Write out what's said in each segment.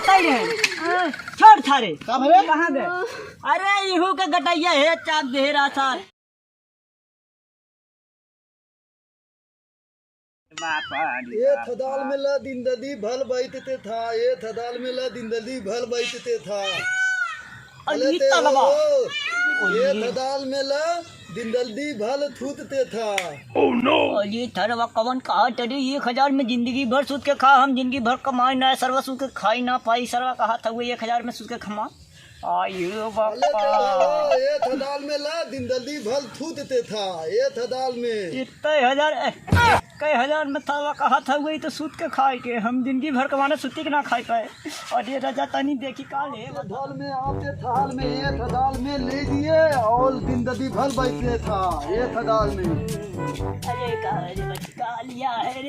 आता ही रहे छोड़ थारे कहाँ गए? अरे इहू के गटैया है चाक दे रहा ये थदाल में ला दिनदली भल बैठते था, ये थदाल में ला दिनदली भल बैठते था। अले ते हो ये थदाल में ला दिनदली भल थूतते था। ओह नो ये थरवा कवन कहा तेरे 1000 में जिंदगी भर सूद के खा, हम जिंदगी भर कमाई ना सर्व सूद के खाई ना पाई। सर्वा कहा था वो 1000 में सूद के खमा आयो बापा। ये थदाल में ला दिनदली भल थूतते था, ये थदाल में इतने कई हजार में था कहा था वही तो सूद के खाए के, हम जिंदगी भर कमाने सूती के ना खाए पाए। और ये राजा तनी देखी काल है थदाल में आते थाल में ये थदाल में ले दिए और दिनदली भल बैठते था ये थदाल में।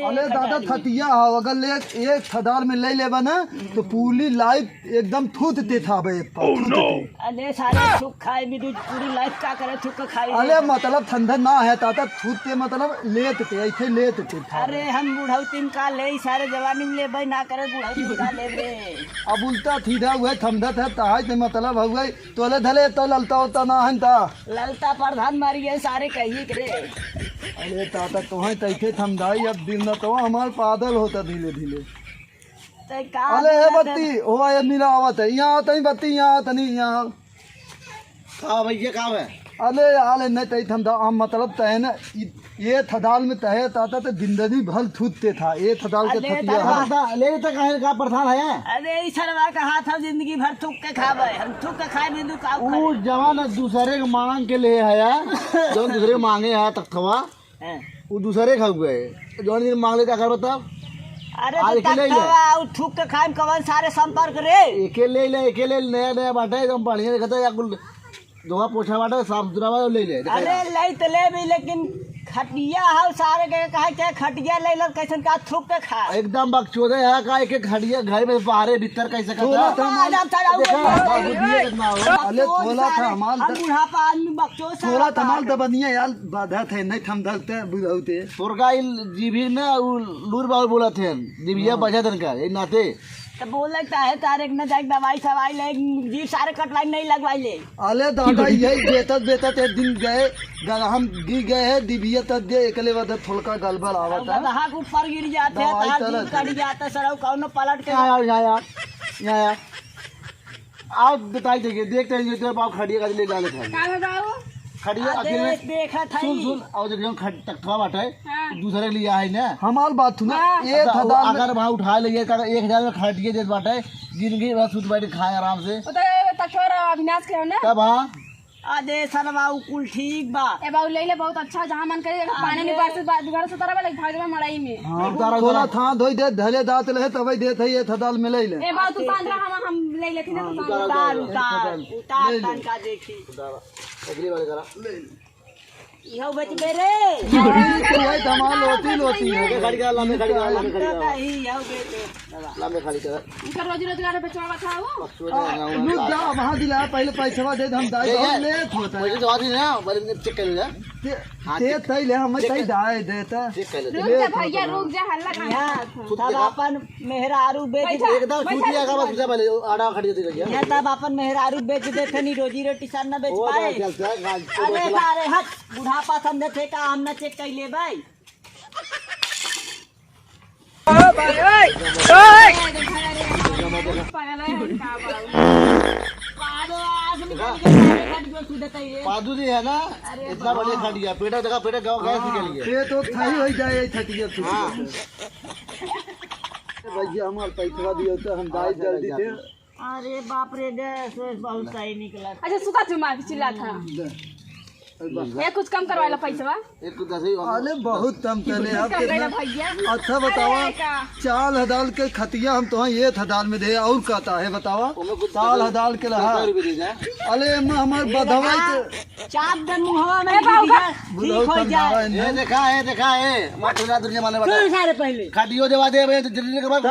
अरे दादा थतिया हो अगर ले एक थदाल में ले लेबा ना तो पूरी लाइफ एकदम थूतते था बे। अरे सारे थूक खाए भी पूरी लाइफ क्या करे थूक खाए। अरे मतलब ठंडा ना है ताता थूतते मतलब लेते ऐसे लेते। अरे हम बुढ़ौती का ले सारे जवानी में ले भाई ना करे बुढ़ौती का ले रे। अब उल्टा सीधा हुए थमदत है ताज ते मतलब हुए तोले धले तो ललता होता ना है ता ललता प्रधान मारी है सारे कहिए करे। अरे ताता तोहे तैथे थमदाई अब दिन न तो हमार पागल होता धीरे धीरे। अरे है बत्ती ओ ये मिला आवत है यहां आते ही बत्ती यहां आत नहीं यहां का भैया का है। अरे आले नहीं तई थमदा हम मतलब तय न ये थदाल में तय ताता तो जिंदगी भर थूतते था ये थदाल के थतिया ले तो कहे का प्रधान है। अरे ई सरवा कहा था जिंदगी भर थूक के खावे, हम थूक के खाए बिंदु का वो जवान दूसरे के मांग के ले है जो दूसरे मांगे है तख्तवा वो दूसरे खा गए जो मांग ले क्या कर बता। अरे तो थूक के खाए कवन सारे संपर्क रे एके ले नया नया बाटे एकदम बढ़िया दिखता है कुल दोहा पोछा बाटे साफ सुथरा बाटे ले ले। अरे ले तो ले भी लेकिन खटिया है सारे के कहे के खटिया ले लो कैसन का थूक के खा एकदम बकचोदे है का एक खटिया घर में बाहर भीतर कैसे करता अरे थोड़ा था हमाल बुढ़ापा आदमी बकचोद थोड़ा थमाल तो बनिया यार बाधा थे नहीं थम धलते बुझाते तोरगा जीभी ना लूर बाल बोला थे जीभिया बजा दन का ये नाते तो बोल लगता है तारे न जाए दवाई सवाई ले जी सारे कटवाई नहीं लगवाई ले। अरे दादा यही बेतत एक दिन गए हम गिर गए हैं दिव्य तक दे एकले वद थोड़ा गलबल आवत है गधा के ऊपर गिर जाते हैं तार दिन कट जाता सरौ कौनो पलट के यार आओ बताई देखिए देखते हैं जो बाप खड़िया का ले जाने था खड़िया अकेले देखा था सुन और जो तख्तवा बाटे दूसरे के लिए है ना हमार बात सुना ये अगर भाव उठा लिए 1000 में खटिए देत बाटे जिंदगी भर सुध बैठ खाए आराम से तो तखोर अविनाश के हो ना तब हां अरे सरवा कुल ठीक बा ए बाऊ ले ले बहुत अच्छा जहां मन करे पानी में घर से तरह लग भाग में मड़ाई में हां थोड़ा था धोई दे धले दांत ले तबई देत है ये थदाल में ले ए बाऊ तू पांद्रा हम ले लेती ना तू उतार का देखी अगली बार करा ले इहो बच बेरे ये धमाल होती है गाड़ी का लामे गाड़ी का लामे खाली कर इनका रोजी रोजगार बेचवा था वो रुक जा वहां दिला पहले पैसा दे हम दाई ले होता है जो आदमी ना बड़े चेक कर ले ते तई ले हम तई दाई देता चेक कर ले भैया रुक जा हल्ला का तब अपन मेहरारू बेच एकदम छूटिया का बस पहले आड़ा खड़ी दे गया ये तब अपन मेहरारू बेच देथे नी रोजी रोटी सन न बेच पाए। अरे सारे हट बुढ़ापा समझे थे का हम न चेक कर ले भाई पादू जी है ना इतना बढ़िया खटिया पेटा जगह पेटा गाँव गैस निकल गया ये तो सही हो जाए खटिया भैया हमारे पैसा दियो तो हम दाई जल्दी थे। अरे बाप रे गैस बहुत सही निकला। अच्छा सुता चुमा चिल्ला था ये कुछ कम करवा ला पैसा एक कुछ दस अरे बहुत कम करे आप भैया अच्छा बतावा 4000 के खतिया हम तो ये थदाल में दे और कहता है बतावा 4000 के रहा अरे हमार बधवा चाप दन मुहवा में ठीक हो जाए। ये देखा है मत दुनिया माने बता सारे पहले खटियो देवा दे जल्दी के बाद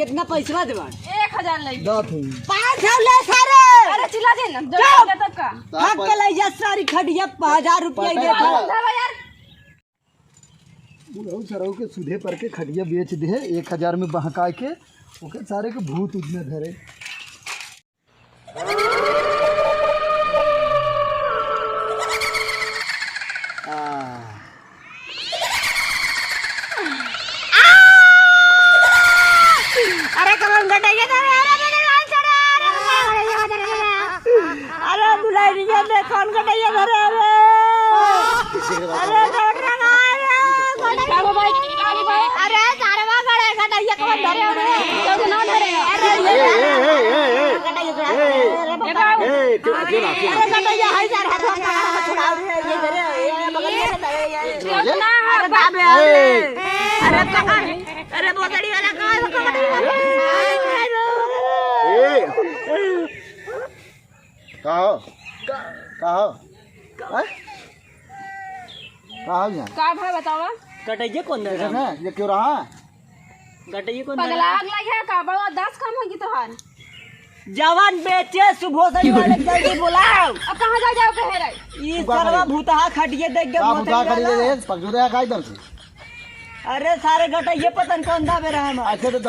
कितना पैसा देवा 1000 ले दात 5 ले सारे अरे चिल्ला दे ना जो तब का भाग के ले जा सारी खटिया 1000 रुपया दे यार बुढ़ऊ सरऊ के सुधे पर के खटिया बेच दे 1000 में बहका के ओके सारे के भूत उठने धरे। अरे कमन गटाइए अरे बुलाई नहीं दे कौन गटाइए धरे अरे सारे वहां गड़े गटाइए कौन धरे तो ना धरे अरे गटाइए हाय यार हाथ छुड़ाओ ये धरे ये बगल में अरे बोतड़ी वाला का भाई बतावा गटाइए कौन दे ये क्यों रहा? गटाइए कौन दे पगला लग है का बड़ा 10 कम होगी तोहार जवान बेचे सुबह से वाले जल्दी बुलाओ अब कहां जाओ कह रहे ये सरवा भूतहा खटिए देख के भूतहा खटिए दे पगजुदा का इधर से। अरे सारे गटाइए पतन कौन दाबे रहा हम अच्छा तो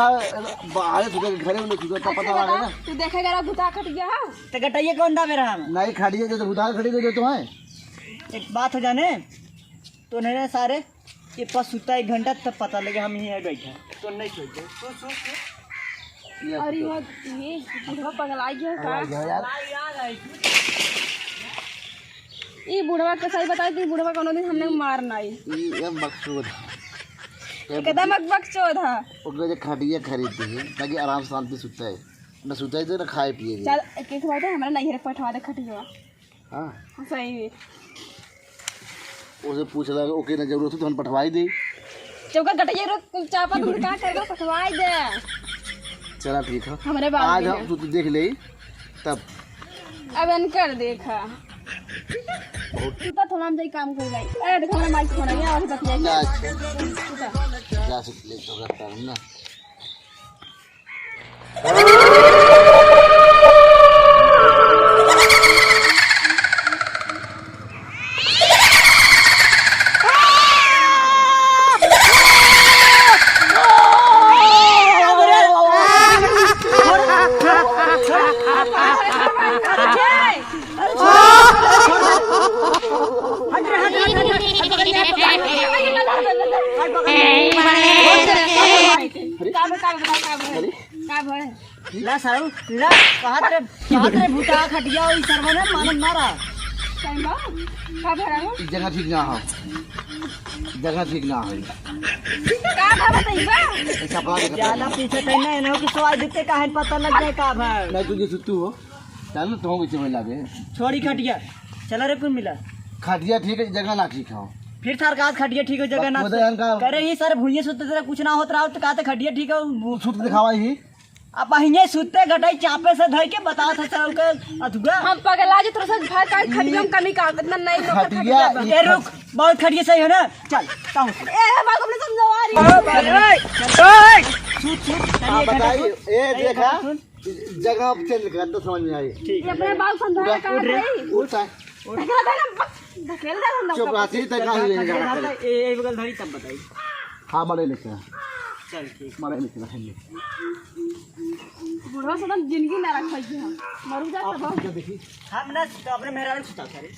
बाहर तुझे घरे में तुझे तो पता लगे ना। तू देखेगा भूता खट गया है तो गटाइए कौन दाबे रहा हम नहीं खटिए तो भूतहा खटिए दे तो है। एक बात हो जाने तो नहीं सारे ये पास सुता 1 घंटा तब पता लगे हम यहीं बैठे तो नहीं सोचे अरे ये पगला गया का ये बुढ़वा के सही बता दी बुढ़वा कोनो दिन हमने मारना ये मकसूद एकदम बकचोद है ओकरे जे खटिया खरीद दी ताकि आराम से शांति सुता है ना सुता है ना खाए पिए। चल एक बात है हमरा नहीं है पठवा दे खटिया। हां सही है उसे पूछ लगा ओके ना जरूरत है तो हम पठवाई दे चौका गटैया रो चापा तुम का कर पठवाई दे। चला ठीक है हमरे बाल आज हम तू देख ले तब अब इनकर देखा तू तो थोड़ा हम जाई काम कर गई ए देखो हमरा माइक फोन है और तक जा से ले तो करता हूं ना। ला सारू ला कहां रे भूता खटिया ई सरवा ने मानन मारा सही बा का भरा जगह ठीक ना हो जगह ठीक ना हो का भा बताइबा कपड़ा के ज्यादा पीछे तई नहीं न हो कि सवाल दिखते काहे पता लग जाए का भाई नहीं तुझे सुतू हो चल ना तो पीछे में लागे छोड़ी खटिया चला रे कुल मिला खटिया ठीक है जगह ना ठीक हो फिर सर का खटिया ठीक हो जगह ना करे ही सर भूलिए सुते तेरा कुछ ना होत रहा तो कहते खटिया ठीक है सुत दिखावा ही अब अहिने सुते गटाई चापे से धई के बता था सर के अधुगा हम पगला जे तोरा से भाई का खटिया में कमी का इतना नहीं तो खटिया ए रुक बहुत खटिया सही है ना चल ताऊ ए बाग अपने समझवा रही बताइए ए देखा जगह चेंज कर तो समझ में आई ये अपने बाल समझा का नहीं उठ आ धकेल दे हम चुप रही तक कहां ले जा ए बगल धरी तब बताई हां मरे लेके चल ठीक मरे लेके है बुढ़वा सदन जिंदगी ना रखै छी हम मरू जा तब देखी हम ना अपने मेहरारू सुता करे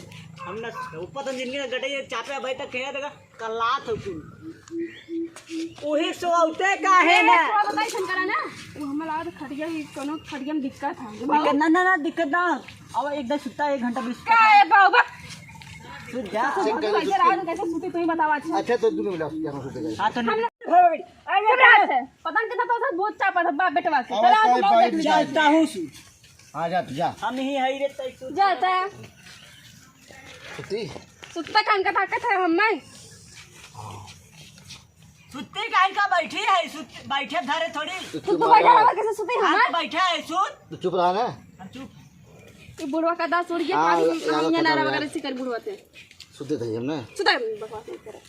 हम ना ऊपर तो जिंदगी गटाई चापे भाई तक कहे देगा कल्ला तो ओही सोते काहे ना बताई शंकरा ना वो हमरा आज खटिया कोनो खटिया में दिक्कत है दिक्कत ना दिक्कत ना अब एकदम सुता 1 घंटा 20 का है बाबा सुत जा कैसे रात कैसे सुते तू ही बतावा अच्छा तो तू मिला जगह सुते हां तो पता नहीं तो बहुत चापा था बाप बेटवा से चला हम लोग देख जाता हूं आ जा जा हम ही हई रे तई सुत जाता है सुती सुत्ता कान का ताकत है हम में सुत्ते काहे का बैठी है सुत बैठे धरे थोड़ी तू बैठा रहा कैसे सुते हम हां बैठा है सुत तो चुप रहा ना हम चुप ये बुढ़वा का दास उड़ गया खाली ये नारा वगैरह सिकर बुढ़वा थे सुते थे हम ना सुता बकवास नहीं करे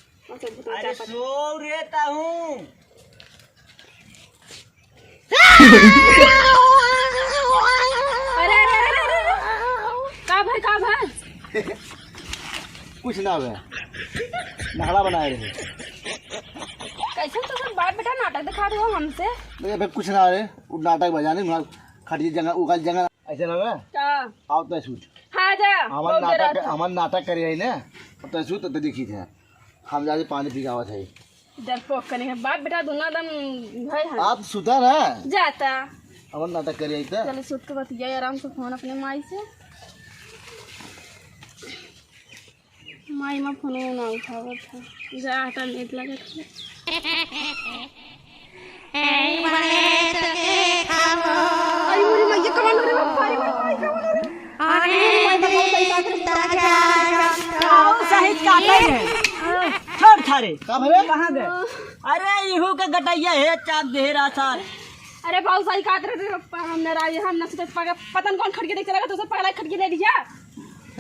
अरे सो रहता हूं अरे का भाई कुछ ना हुआ नाला बनाए रहे कैसे तो सब बाप बेटा नाटक दिखा रहे हो हमसे। अबे कुछ ना रे, वो नाटक बजाने खड़ी जगह उगल जगह ऐसे लगा का आओ तो सूट हाँ जा हमार नाटक करे है ना तो सूट तो देखी थे हम जाके पानी पी आवत है डरपोक करेंगे बाप बेटा दोनों दम भाई हैं आप सुता ना जाता। हमार नाटक करे है तो चलो सुत के बतिया आराम से फोन अपने माई से। माई में फोन ना उठावत है जा हटा नेट लगे थे। अरे मोरी मैया कमान रे बाप अरे माई सही काटे है छोड़ थारे का भले कहाँ गए? अरे इहू के गटैया है चाप दे रहा सार। अरे बहुत सारी काट रहे थे पप्पा हम नाराज हम न सोचे पता कौन खड़के देख लगा तो सब पगला खड़के दे दिया।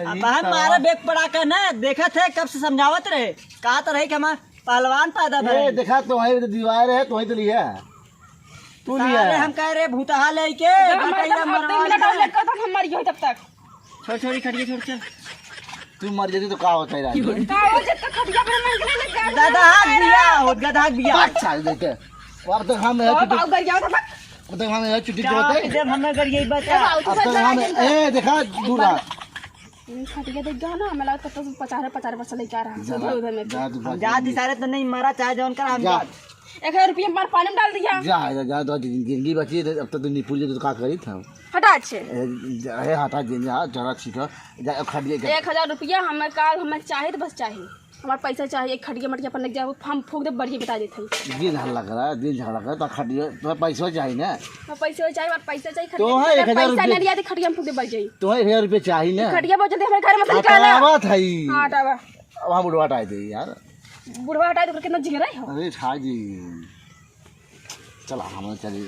अब हमारा बेग पड़ा कर ना देखा थे कब से समझावत रहे कहा तो रहे कि हमार पहलवान पैदा ए देखा तो है दीवार है तो है तो लिया तू लिया अरे हम कह रहे भूतहा लेके गटैया मरवा हम मर गए तब तक छोड़ छोड़ी खड़िए छोड़ चल तू मर जाती तो का होता है राज का हो जब तक खड़िया पर मैं निकले गधा बिया हो गधा बिया अच्छा देखे अब तक हम है बाबा उधर गया था अब तक हम है छुट्टी होता है जब हमें कर यही बता अब तक हम ए देखा दूर आ खड़िया देख गया ना मैं लगा तब तो 50 लेके आ रहा है उधर में जात सारे तो नहीं मरा चाहे जौन कर हम जा 1000 रुपया मार पानी में डाल दिया। जा तो जिंदगी बची अब तक तो निपुल तो का करी था हटा अच्छे है हटा दिन जा जरा सीखा जा खड़िए 1000 रुपया हमें काल हमें चाहिए तो बस चाहिए हमारा पैसा चाहिए खड़िया मटिया पर लग जाए हम फूक दे बढ़िया बता देते दिन झगड़ा करा दिन झगड़ा करा तो खड़िए तो पैसा चाहिए ना पैसा चाहिए और पैसा चाहिए तो है 1000 पैसा रुपया नहीं दिया तो खड़िया में फूक दे बढ़ जाए तो 1000 रुपया चाहिए ना खड़िया बहुत जल्दी हमारे घर में से निकाला बात है हाँ हटावा वहाँ बुढ़वा हटाए थे यार बुढ़वा हटाए तो कितना जिगरा है अरे छा जी चला हम चलिए